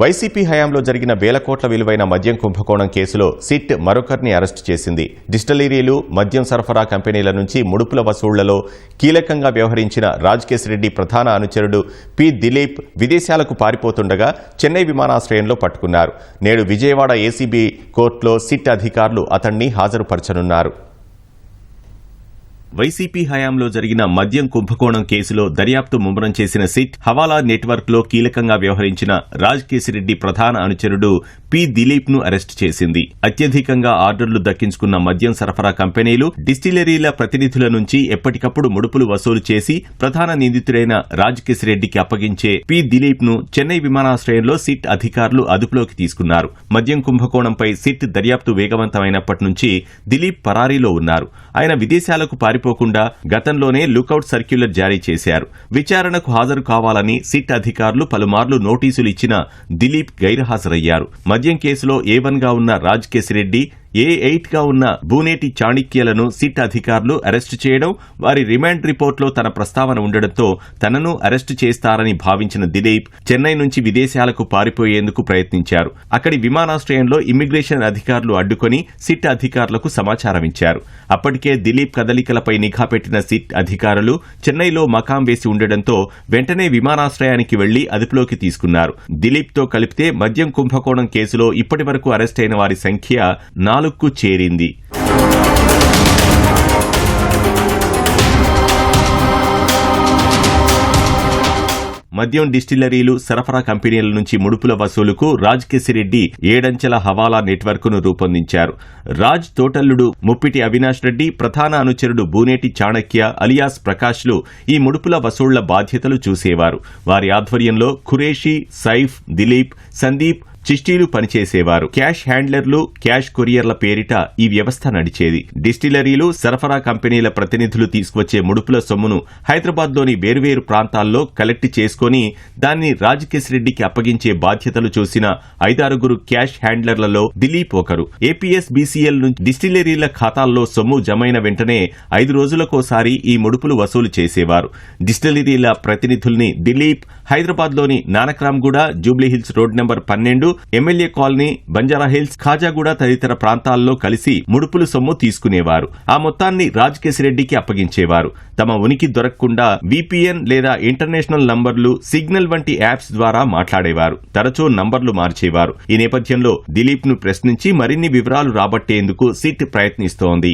YCP హయాంలో జరిగిన వేల కోట్ల విలువైన మద్యం కుంభకోణం కేసులో సిట్ మరొకరిని అరెస్టు చేసింది. డిస్టిలరీలు, మద్యం సరఫరా కంపెనీల నుంచి ముడుపుల వసూళ్లలో కీలకంగా వ్యవహరించిన రాజ్కేశిరెడ్డి ప్రధాన అనుచరుడు పి. దిలీప్ విదేశాలకు పారిపోతుండగా చెన్నై విమానాశ్రయంలో పట్టుకున్నారు. నేడు విజయవాడ ఏసీబీ కోర్టులో సిట్ అధికారులు అతన్ని హాజరుపరచనున్నారు. వైసీపీ హయాంలో జరిగిన మద్యం కుంభకోణం కేసులో దర్యాప్తు ముమ్మరం చేసిన సిట్ హవాలా నెట్వర్క్ లో కీలకంగా వ్యవహరించిన రాజ్కేశిరెడ్డి ప్రధాన అనుచరుడు పి. దిలీప్ ను అరెస్టు చేసింది. అత్యధికంగా ఆర్డర్లు దక్కించుకున్న మద్యం సరఫరా కంపెనీలు, డిస్టిలరీల ప్రతినిధుల నుంచి ఎప్పటికప్పుడు ముడుపులు వసూలు చేసి ప్రధాన నిందితుడైన రాజ్కేశిరెడ్డికి అప్పగించే పి. దిలీప్ ను చెన్నై విమానాశ్రయంలో సిట్ అధికారులు అదుపులోకి తీసుకున్నారు. మద్యం కుంభకోణంపై సిట్ దర్యాప్తు వేగవంతమైనప్పటి నుంచి దిలీప్ పరారీలో ఉన్నారు. ఆయన విదేశాలకు పారిపోకుండా గతంలోనే లుకౌట్ సర్క్యులర్ జారీ చేశారు. విచారణకు హాజరు కావాలని సిట్ అధికారులు పలుమార్లు నోటీసులు ఇచ్చినా దిలీప్ గైర్హాజరయ్యారు. మద్యం కేసులో A1 గా ఉన్న రాజ్కేశిరెడ్డి, A8 గా ఉన్న బూనేటి చాణిక్యలను సిట్ అధికారులు అరెస్టు చేయడం, వారి రిమాండ్ రిపోర్టులో తన ప్రస్తావన ఉండడంతో తనను అరెస్టు చేస్తారని భావించిన దిలీప్ చెన్నై నుంచి విదేశాలకు పారిపోయేందుకు ప్రయత్నించారు. అక్కడి విమానాశ్రయంలో ఇమ్మిగ్రేషన్ అధికారులు అడ్డుకొని సిట్ అధికారులకు సమాచారం ఇచ్చారు. అప్పటికే దిలీప్ కదలికలపై నిఘా పెట్టిన సిట్ అధికారులు చెన్నైలో మకాం వేసి ఉండడంతో వెంటనే విమానాశ్రయానికి వెళ్లి అదుపులోకి తీసుకున్నారు. దిలీప్తో కలిపితే మద్యం కుంభకోణం కేసులో ఇప్పటి వరకు అరెస్టైన వారి సంఖ్య 4కు చేరింది. మద్యం డిస్టిలరీలు, సరఫరా కంపెనీల నుంచి ముడుపుల వసూలుకు రాజ్కేశిరెడ్డి 7 అంచెల హవాలా నెట్వర్క్ ను రూపొందించారు. రాజ్ తోటల్లుడు ముప్పిటి అవినాష్ రెడ్డి, ప్రధాన అనుచరుడు బూనేటి చాణక్య అలియాస్ ప్రకాష్లు ఈ ముడుపుల వసూళ్ల బాధ్యతలు చూసేవారు. వారి ఆధ్వర్యంలో ఖురేషీ, సైఫ్, దిలీప్, సందీప్, చిష్టీలు పనిచేసేవారు. క్యాష్ హ్యాండ్లర్లు, క్యాష్ కొరియర్ల పేరిట ఈ వ్యవస్థ నడిచేది. డిస్టిలరీలు, సరఫరా కంపెనీల ప్రతినిధులు తీసుకువచ్చే ముడుపుల సొమ్మును హైదరాబాద్లోని వేర్వేరు ప్రాంతాల్లో కలెక్ట్ చేసుకుని దాన్ని రాజ్కేశిరెడ్డికి అప్పగించే బాధ్యతలు చూసిన 5-6 క్యాష్ హ్యాండ్లర్లలో దిలీప్ ఒకరు. APSBCL నుంచి డిస్టిలరీల ఖాతాల్లో సొమ్ము జమైన వెంటనే 5 రోజులకోసారి ఈ ముడుపులు వసూలు చేసేవారు. డిస్టిలరీల ప్రతినిధుల్ని దిలీప్ హైదరాబాద్లోని Nanakramguda, Jubilee Hills road number 12, MLA colony, Banjara Hills, Khajaguda తదితర ప్రాంతాల్లో కలిసి ముడుపులు సొమ్ము తీసుకునేవారు. ఆ మొత్తాన్ని రాజ్కేశిరెడ్డికి అప్పగించేవారు. తమ ఉనికి దొరకకుండా VPN లేదా ఇంటర్నేషనల్ నంబర్లు, సిగ్నల్ వంటి యాప్స్ ద్వారా మాట్లాడేవారు. తరచూ నంబర్లు మార్చేవారు. ఈ నేపథ్యంలో దిలీప్ ను ప్రశ్నించి మరిన్ని వివరాలు రాబట్టేందుకు సిట్ ప్రయత్నిస్తోంది.